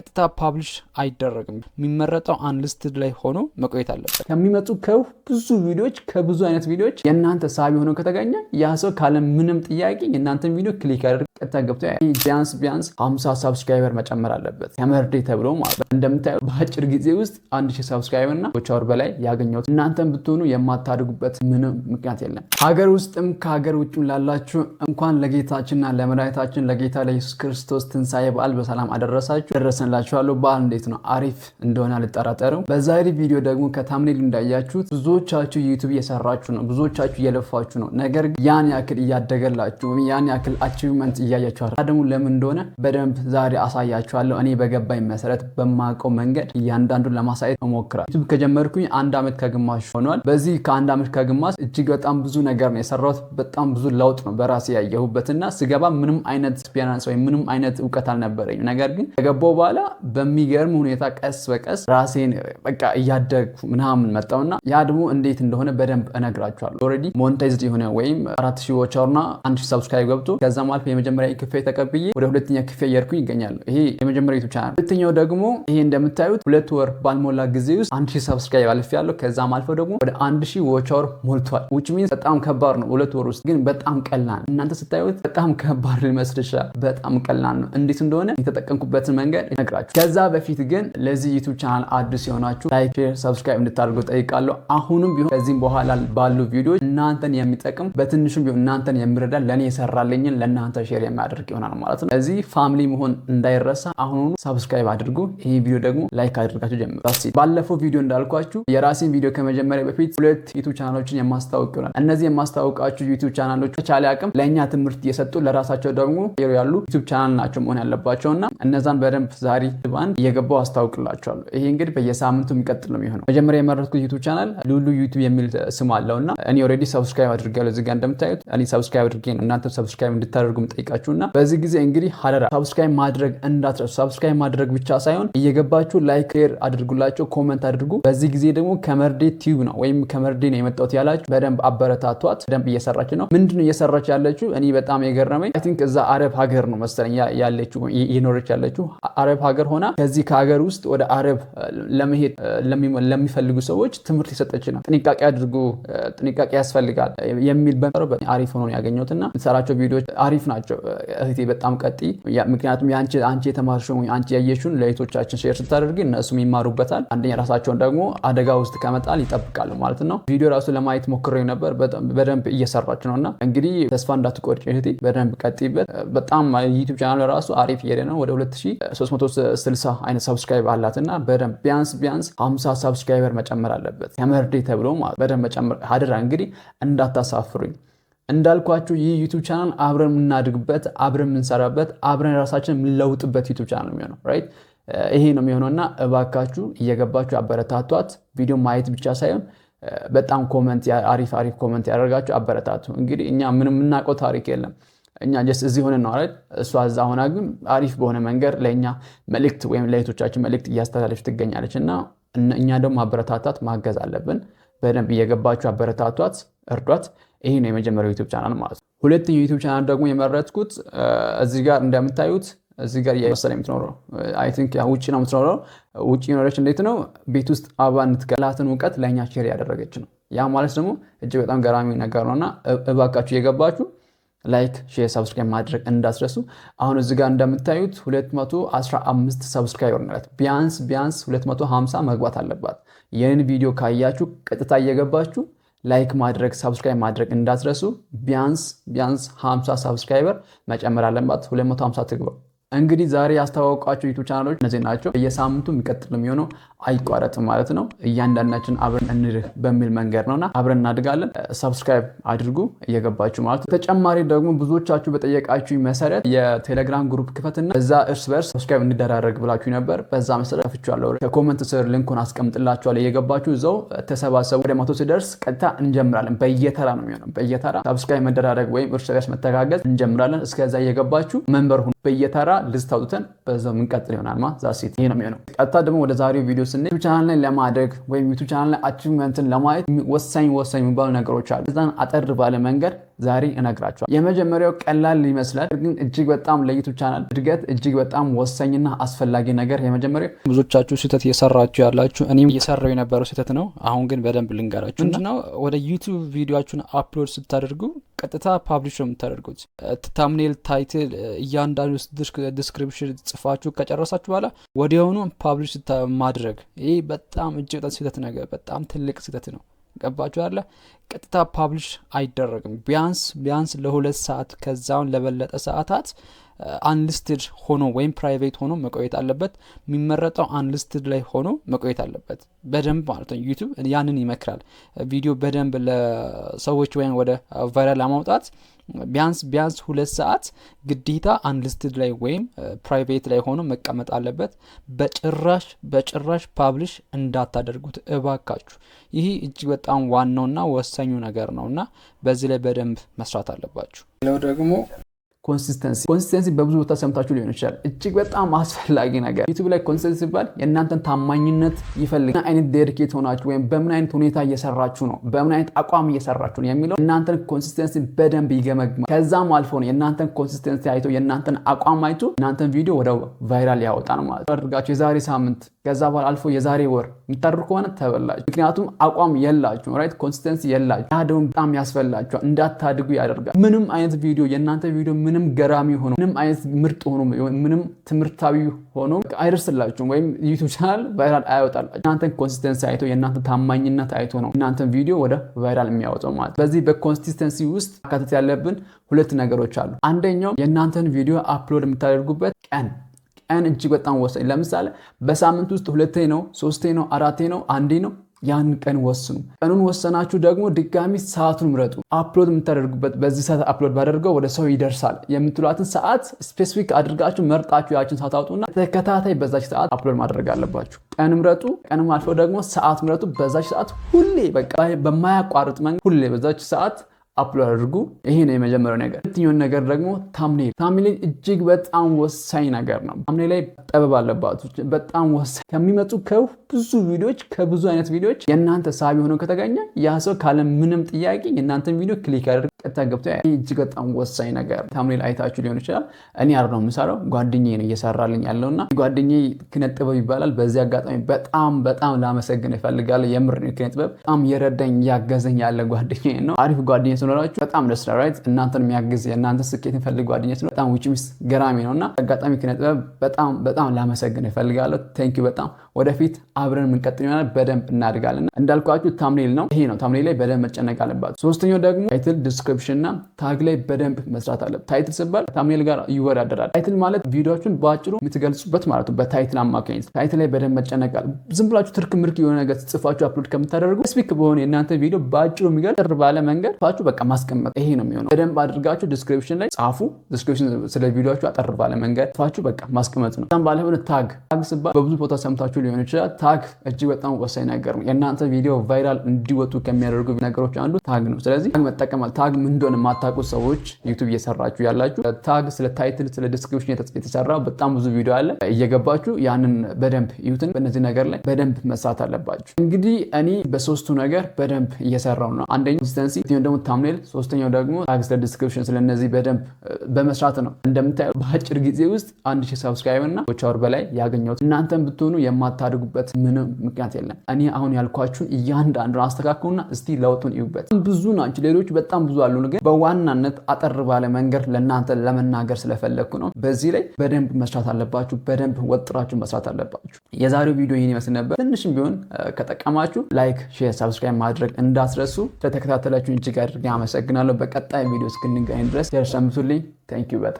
ቀጥታ ፓብሊሽ አይደረግም። የሚመረጠው አንሊስትድ ላይ ሆኖ መቆየት አለበት። ከሚመጡ ከብዙ ቪዲዮዎች ከብዙ አይነት ቪዲዮዎች የእናንተ ሳቢ ሆኖ ከተገኘ ያ ሰው ካለ ምንም ጥያቄ የእናንተን ቪዲዮ ክሊክ ያደርግ ቀጥታ ገብቶ ቢያንስ 50 ሰብስክራይበር መጨመር አለበት። ከመርዴ ተብሎ ማለት እንደምታዩት በአጭር ጊዜ ውስጥ 1000 ሰብስክራይበር እና ወቻወር በላይ ያገኘሁት። እናንተም ብትሆኑ የማታድጉበት ምንም ምክንያት የለም። ሀገር ውስጥም ከሀገር ውጭም ላላችሁ እንኳን ለጌታችንና ለመድኃኒታችን ለጌታ ለኢየሱስ ክርስቶስ ትንሣኤ በዓል በሰላም አደረሳችሁ ደረሰንላችኋለሁ። በዓል እንዴት ነው? አሪፍ እንደሆነ አልጠራጠርም። በዛሬ ቪዲዮ ደግሞ ከታምኔል እንዳያችሁት ብዙዎቻችሁ ዩቲዩብ እየሰራችሁ ነው፣ ብዙዎቻችሁ እየለፋችሁ ነው። ነገር ግን ያን ያክል እያደገላችሁ ያን ያክል አቺቭመንት እያያችኋል። ደግሞ ለምን እንደሆነ በደንብ ዛሬ አሳያችኋለሁ። እኔ በገባኝ መሰረት በማውቀው መንገድ እያንዳንዱን ለማሳየት እሞክራለሁ። ዩቲዩብ ከጀመርኩኝ 1 ዓመት ከግማሽ ሆኗል። በዚህ ከ1 ዓመት ከግማሽ እጅግ በጣም ብዙ ነገር ነው የሰራሁት። በጣም ብዙ ለውጥ ነው በራሴ ያየሁበትና ስገባ ምንም አይነት ኤክስፒሪየንስ ወይ ምንም አይነት እውቀት አልነበረኝም። ነገር ግን ከገባሁ በኋላ በሚገርም ሁኔታ ቀስ በቀስ ራሴን በቃ እያደግኩ ምናምን መጣውና ያ ደግሞ እንዴት እንደሆነ በደንብ እነግራችኋለሁ። ኦልሬዲ ሞኔታይዝድ የሆነ ወይም 4000 ዋቻውና 1000 ሰብስክራይብ ገብቶ ከዛም አልፎ የመጀመሪያ ክፍያ ተቀብዬ ወደ ሁለተኛ ክፍያ እየሄድኩኝ ይገኛል። ይሄ የመጀመሪያ ዩቲዩብ ቻናል። ሁለተኛው ደግሞ ይሄ እንደምታዩት 2 ወር ባልሞላ ጊዜ ውስጥ 1000 ሰብስክራይብ አልፌያለሁ። ከዛም አልፎ ደግሞ ወደ 1000 ዋቻወር ሞልቷል። which means በጣም ከባድ ነው። 2 ወር ውስጥ ግን በጣም ቀላል። እናንተ ስታዩት በጣም ከባድ ሊመስል ይችላል። በጣም ቀላል ነው። እንዴት እንደሆነ የተጠቀምኩበትን መንገድ እነግራችሁ። ከዛ በፊት ግን ለዚህ ዩቲዩብ ቻናል አዲስ የሆናችሁ ላይክ፣ ሼር፣ ሰብስክራይብ እንድታደርጉ ጠይቃለሁ። አሁንም ቢሆን ከዚህም በኋላ ባሉ ቪዲዮዎች እናንተን የሚጠቅም በትንሹም ቢሆን እናንተን የሚረዳ ለኔ የሰራልኝን ለእናንተ ሼር የሚያደርግ ይሆናል ማለት ነው። እዚህ ፋሚሊ መሆን እንዳይረሳ አሁኑ ሰብስክራይብ አድርጉ። ይህ ቪዲዮ ደግሞ ላይክ አድርጋችሁ ጀምሩ። ባለፈው ቪዲዮ እንዳልኳችሁ የራሴን ቪዲዮ ከመጀመሪያ በፊት 2 ዩቲዩብ ቻናሎችን የማስታወቅ ይሆናል። እነዚህ የማስታወቃችሁ ዩቲዩብ ቻናሎች ተቻለ አቅም ለእኛ ትምህርት እየሰጡ ለራሳቸው ደግሞ ያሉ ዩቲዩብ ቻናል ናቸው መሆን ያለባቸውና እነዛን በደንብ ዛሬ ባንድ እየገባው አስታውቅላችኋለሁ። ይሄ እንግዲህ በየሳምንቱ የሚቀጥል ነው የሚሆነው። መጀመሪያ የመረጥኩት ዩቲዩብ ቻናል ሉሉ ዩቲዩብ የሚል ስም አለውና እኔ ኦልሬዲ ሰብስክራይብ አድርጋለሁ። እዚህ ጋር እንደምታዩት እኔ ሰብስክራይብ አድርጌ ነው እናንተ ሰብስክራይብ እንድታደርጉ ጠይቃችሁና በዚህ ጊዜ እንግዲህ ሀደራ ሰብስክራይብ ማድረግ እንዳትረሱ። ሰብስክራይብ ማድረግ ብቻ ሳይሆን እየገባችሁ ላይክ ሼር አድርጉላቸው፣ ኮሜንት አድርጉ። በዚህ ጊዜ ደግሞ ከመርዴ ቲዩብ ነው ወይም ከመርዴ ነው የመጣሁት ያላችሁ በደንብ አበረታቷት። በደንብ እየሰራች ነው። ምንድነው እየሰራች ያለችው? እኔ በጣም የገረመኝ አይ ቲንክ እዛ አረብ ሀገር ነው መሰለኝ ያለችው እየኖረች ያለችው አረብ ሀገር ሆና ከዚህ ከሀገር ውስጥ ወደ አረብ ለመሄድ ለሚፈልጉ ሰዎች ትምህርት የሰጠች ነው። ጥንቃቄ አድርጉ፣ ጥንቃቄ ያስፈልጋል የሚል በጣም አሪፍ ሆኖ ያገኘሁትና የምትሰራቸው ቪዲዮዎች አሪፍ ናቸው። እህቴ በጣም ቀጢ። ምክንያቱም አንቺ የተማርሽው አንቺ ያየሽውን ለእህቶቻችን ሼር ስታደርጊ እነሱም ይማሩበታል። አንደኛ ራሳቸውን ደግሞ አደጋ ውስጥ ከመጣል ይጠብቃሉ ማለት ነው። ቪዲዮ ራሱ ለማየት ሞክሬ ነበር። በደንብ እየሰራች ነውና እንግዲህ ተስፋ እንዳትቆርጭ እህቴ፣ በደንብ ቀጢበት። በጣም ዩቲዩብ ቻናል ራሱ አሪፍ እየሄደ ነው። ወደ 2360 አይነት ሰብስክራይብ አላትና በደንብ ቢያንስ 50 ሰብስክራይበር መጨመር አለበት። ከመርዴ ተብሎ ማለት በደንብ መጨመር ሀደራ። እንግዲህ እንዳታሳፍሩኝ። እንዳልኳችሁ ይህ ዩቲዩብ ቻናል አብረን የምናድግበት፣ አብረን የምንሰራበት፣ አብረን ራሳችን የምንለውጥበት ዩቲዩብ ቻናል ነው የሚሆነው። ራይት ይሄ ነው የሚሆነውና እባካችሁ እየገባችሁ አበረታቷት። ቪዲዮ ማየት ብቻ ሳይሆን በጣም ኮሜንት አሪፍ ኮሜንት ያደርጋችሁ አበረታቱ። እንግዲህ እኛ ምንም የምናውቀው ታሪክ የለም። እኛ ጀስት እዚህ ሆነን ነው አይደል? እሷ እዛ ሆና ግን አሪፍ በሆነ መንገድ ለእኛ መልእክት ወይም ለእህቶቻችን መልእክት እያስተላለፈች ትገኛለች እና እኛ ደግሞ አበረታታት ማገዝ አለብን። በደንብ እየገባችሁ አበረታቷት፣ እርዷት። ይሄ ነው የመጀመሪያው ዩቲዩብ ቻናል ማለት ነው። ሁለተኛው ዩቲዩብ ቻናል ደግሞ የመረጥኩት እዚህ ጋር እንደምታዩት እዚህ ጋር የመሰለ የምትኖረው አይ ቲንክ ውጪ ነው የምትኖረው። ውጪ ኖረች እንዴት ነው ቤት ውስጥ አበባ እንትከላትን እውቀት ለእኛ ሼር ያደረገች ነው። ያ ማለት ደግሞ እጅግ በጣም ገራሚ ነገር ነውና እባካችሁ እየገባችሁ ላይክ፣ ሼር፣ ሰብስክራይብ ማድረግ እንዳትረሱ። አሁን እዚህ ጋር እንደምታዩት 215 ሰብስክራይበር ማለት ቢያንስ 250 መግባት አለባት። ይህን ቪዲዮ ካያችሁ ቀጥታ እየገባችሁ ላይክ ማድረግ፣ ሰብስክራይብ ማድረግ እንዳትረሱ። ቢያንስ 50 ሰብስክራይበር መጨመር አለባት። 250 ትግባ። እንግዲህ ዛሬ ያስተዋወቃችሁ ዩቲዩብ ቻናሎች እነዚህ ናቸው። በየሳምንቱ የሚቀጥል የሚሆነው አይቋረጥም ማለት ነው። እያንዳንዳችን አብረን እንድህ በሚል መንገድ ነውና አብረን እናድጋለን። ሰብስክራይብ አድርጉ እየገባችሁ ማለት ነው። ተጨማሪ ደግሞ ብዙዎቻችሁ በጠየቃችሁ መሰረት የቴሌግራም ግሩፕ ክፈትና እዛ እርስ በርስ ሰብስክራይብ እንደራረግ ብላችሁ ነበር። በዛ መሰረት ከፍቻለሁ። ከኮሜንት ስር ሊንኩን አስቀምጥላችኋለሁ። እየገባችሁ እዛው ተሰባሰቡ። ወደ 100 ሲደርስ ቀጥታ እንጀምራለን። በየተራ ነው የሚሆነው። በየተራ ሰብስክራይብ መደራረግ ወይም እርስ በርስ መተጋገዝ እንጀምራለን። እስከዛ እየገባችሁ መንበር ሁኑ። በየተራ ልስት አውጥተን በዛው ምንቀጥል ይሆናል ማለት ዛሲት። ይሄ ነው የሚሆነው። ቀጥታ ደግሞ ወደ ዛሬው ቪዲዮ ስንል ዩቲዩብ ቻናል ላይ ለማድረግ ወይም ዩቲዩብ ቻናል ላይ አቺቭመንትን ለማየት ወሳኝ የሚባሉ ነገሮች አሉ። እዛን አጠር ባለ መንገድ ዛሬ እነግራችኋለሁ። የመጀመሪያው ቀላል ይመስላል፣ ግን እጅግ በጣም ለዩቲዩብ ቻናል እድገት እጅግ በጣም ወሳኝና አስፈላጊ ነገር የመጀመሪያው ብዙዎቻችሁ ስህተት እየሰራችሁ ያላችሁ እኔም እየሰራው የነበረው ስህተት ነው። አሁን ግን በደንብ ልንገራችሁ። ምንድነው ወደ ዩቲዩብ ቪዲዮአችሁን አፕሎድ ስታደርጉ ቀጥታ ፓብሊሽ ነው የምታደርጉት። ታምኔል፣ ታይትል፣ እያንዳንዱ ዲስክሪፕሽን ጽፋችሁ ከጨረሳችሁ በኋላ ወዲያውኑ ፓብሊሽ ማድረግ ይህ በጣም እጅግ በጣም ስህተት ነገር፣ በጣም ትልቅ ስህተት ነው። ገባችሁ አለ። ቀጥታ ፓብሊሽ አይደረግም። ቢያንስ ለ2 ሰዓት ከዛውን ለበለጠ ሰዓታት አንሊስትድ ሆኖ ወይም ፕራይቬት ሆኖ መቆየት አለበት። የሚመረጠው አንሊስትድ ላይ ሆኖ መቆየት አለበት በደንብ ማለት ነው። ዩቲዩብ ያንን ይመክራል። ቪዲዮ በደንብ ለሰዎች ወይም ወደ ቫይራል ለማውጣት ቢያንስ 2 ሰዓት ግዴታ አንሊስትድ ላይ ወይም ፕራይቬት ላይ ሆኖ መቀመጥ አለበት። በጭራሽ ፓብሊሽ እንዳታደርጉት እባካችሁ። ይህ እጅግ በጣም ዋናውና ወሳኙ ነገር ነውና በዚህ ላይ በደንብ መስራት አለባችሁ። ሌላው ደግሞ ኮንሲስተንሲ በብዙ ቦታ ሰምታችሁ ሊሆን ይችላል። እጅግ በጣም አስፈላጊ ነገር ዩቲዩብ ላይ ኮንሲስተንሲ ሲባል የእናንተን ታማኝነት ይፈልጋል። ምን አይነት ዴዲኬት ሆናችሁ ወይም በምን አይነት ሁኔታ እየሰራችሁ ነው፣ በምን አይነት አቋም እየሰራችሁ ነው የሚለው እናንተን ኮንሲስተንሲ በደንብ ይገመግማል። ከዛም አልፎ ነው የእናንተን ኮንሲስተንሲ አይቶ የእናንተን አቋም አይቶ እናንተን ቪዲዮ ወደ ቫይራል ያወጣል ማለት ነው። አድርጋችሁ የዛሬ ሳምንት ከዛ በኋላ አልፎ የዛሬ ወር የምታደርጉ ከሆነ ተበላችሁ። ምክንያቱም አቋም የላችሁ፣ ራይት ኮንሲስተንሲ የላችሁ። ያ ደግሞ በጣም ያስፈልጋችኋል፣ እንዳታድጉ ያደርጋል። ምንም አይነት ቪዲዮ የእናንተ ቪዲዮ ምንም ገራሚ ሆኖ ምንም አይነት ምርጥ ሆኖ ምንም ትምህርታዊ ሆኖ አይደርስላችሁም ወይም ዩቲዩብ ቻናል ቫይራል አያወጣላችሁ። እናንተን ኮንሲስተንሲ አይቶ የእናንተ ታማኝነት አይቶ ነው እናንተን ቪዲዮ ወደ ቫይራል የሚያወጣው ማለት። በዚህ በኮንሲስተንሲ ውስጥ ማካተት ያለብን 2 ነገሮች አሉ። አንደኛው የእናንተን ቪዲዮ አፕሎድ የምታደርጉበት ቀን እጅግ በጣም ወሳኝ። ለምሳሌ በሳምንት ውስጥ 2 ነው፣ 3 ነው፣ 4 ነው፣ 1 ነው። ያን ቀን ወስኑ። ቀኑን ወሰናችሁ ደግሞ ድጋሚ ሰዓቱን ምረጡ። አፕሎድ የምታደርጉበት በዚህ ሰዓት አፕሎድ ባደርገው ወደ ሰው ይደርሳል የምትሏትን ሰዓት ስፔሲፊክ አድርጋችሁ መርጣችሁ ያችን ሰዓት አውጡና ተከታታይ በዛች ሰዓት አፕሎድ ማድረግ አለባችሁ። ቀን ምረጡ። ቀንም አልፎ ደግሞ ሰዓት ምረጡ። በዛች ሰዓት ሁሌ በቃ በማያቋርጥ መንገድ ሁሌ በዛች ሰዓት አፕሎድ አድርጉ። ይሄ ነው የመጀመሪያው ነገር። ሁለተኛው ነገር ደግሞ ታምኔል እጅግ በጣም ወሳኝ ነገር ነው። ታምኔል ላይ ጠበብ አለባችሁ። በጣም ወሳኝ ከሚመጡ ከብዙ ቪዲዮዎች ከብዙ አይነት ቪዲዮዎች የእናንተ ሳቢ ሆኖ ከተገኘ ያ ሰው ካለ ምንም ጥያቄ የእናንተን ቪዲዮ ክሊክ ያደርግ ቀጥታ ገብቶ ይሄ እጅግ በጣም ወሳኝ ነገር። ታምኔል አይታችሁ ሊሆን ይችላል። እኔ አር ነው የምሰራው፣ ጓደኛዬ ነው እየሰራልኝ ያለውና ጓደኛዬ ኪነጥበብ ይባላል። በዚህ አጋጣሚ በጣም ላመሰግን እፈልጋለሁ። የምር ነው ኪነጥበብ በጣም የረዳኝ ያገዘኝ ያለ ጓደኛዬ ነው። አሪፍ ጓደኛዬ ስለሆናችሁ በጣም ደስ ይላል። ራይት እናንተን የሚያግዝ የእናንተ ስኬት የሚፈልግ ጓደኛዬ ስለሆነ በጣም which means ገራሚ ነውና አጋጣሚ ኪነጥበብ በጣም ላመሰግን እፈልጋለሁ። ቴንክ ዩ በጣም ወደፊት አብረን የምንቀጥል ይሆናል። በደንብ እናድጋለን። እንዳልኳችሁ ታምኔል ነው ይሄ ነው። ታምኔል ላይ በደንብ መጨነቅ አለባችሁ። ሶስተኛው ደግሞ ታይትል ዲስክሪፕሽን እና ታግ ላይ በደንብ መስራት አለበት። ታይትል ሲባል ታምኔል ጋር ይወዳደራል። ታይትል ማለት ቪዲዮዎችን በአጭሩ የምትገልጹበት ማለት ነው። በታይትል አማካኝነት ታይትል ላይ በደንብ መጨነቅ አለ። ዝም ብላችሁ ትርክ ምርክ የሆነ ነገር ጽፋችሁ አፕሎድ ከምታደርጉ ስፒክ በሆነ የእናንተ ቪዲዮ በአጭሩ የሚገልጽ ጥር ባለ መንገድ ጽፋችሁ በቃ ማስቀመጥ ይሄ ነው የሚሆነው። በደንብ አድርጋችሁ ዲስክሪፕሽን ላይ ጻፉ። ዲስክሪፕሽን ስለ ቪዲዮዎቹ አጠር ባለ መንገድ ጽፋችሁ በቃ ማስቀመጥ ነው። በጣም ባለ ሆነ ታግ ሲባል በብዙ ቦታ ሰምታችሁ ሊሆን ይችላል። ታግ እጅግ በጣም ወሳኝ ነገር ነው። የእናንተ ቪዲዮ ቫይራል እንዲወጡ ከሚያደርጉ ነገሮች አንዱ ታግ ነው። ስለዚህ ታግ መጠቀማል። ታግ ምን እንደሆነ የማታውቁ ሰዎች ዩቲዩብ እየሰራችሁ ያላችሁ ታግ ስለ ታይትል ስለ ዲስክሪፕሽን የተሰራ በጣም ብዙ ቪዲዮ አለ። እየገባችሁ ያንን በደንብ ይዩትን። በእነዚህ ነገር ላይ በደንብ መስራት አለባችሁ። እንግዲህ እኔ በሶስቱ ነገር በደንብ እየሰራው ነው። አንደኛው ኮንሲስተንሲ፣ ሁለተኛው ደግሞ ታምኔል፣ ሶስተኛው ደግሞ ታግ ስለ ዲስክሪፕሽን ስለነዚህ በደንብ በመስራት ነው። እንደምታዩ በአጭር ጊዜ ውስጥ 1000 ሰብስክራይበር እና ወር በላይ ያገኘሁት። እናንተም ብትሆኑ የማታድጉበት ምንም ምክንያት የለም። እኔ አሁን ያልኳችሁን እያንዳንዱን አስተካክሉና እስቲ ለውጡን ይዩበት። ብዙ ናቸው፣ ሌሎች በጣም ብዙ አሉ። ግን በዋናነት አጠር ባለ መንገድ ለእናንተ ለመናገር ስለፈለግኩ ነው። በዚህ ላይ በደንብ መስራት አለባችሁ። በደንብ ወጥራችሁ መስራት አለባችሁ። የዛሬው ቪዲዮ ይህን ይመስል ነበር። ትንሽም ቢሆን ከጠቀማችሁ ላይክ፣ ሼር፣ ሰብስክራይብ ማድረግ እንዳትረሱ። ስለተከታተላችሁን እጅግ አድርጌ አመሰግናለሁ። በቀጣይ ቪዲዮ እስክንገናኝ ድረስ ደርሰምቱልኝ። ታንኪዩ በጣም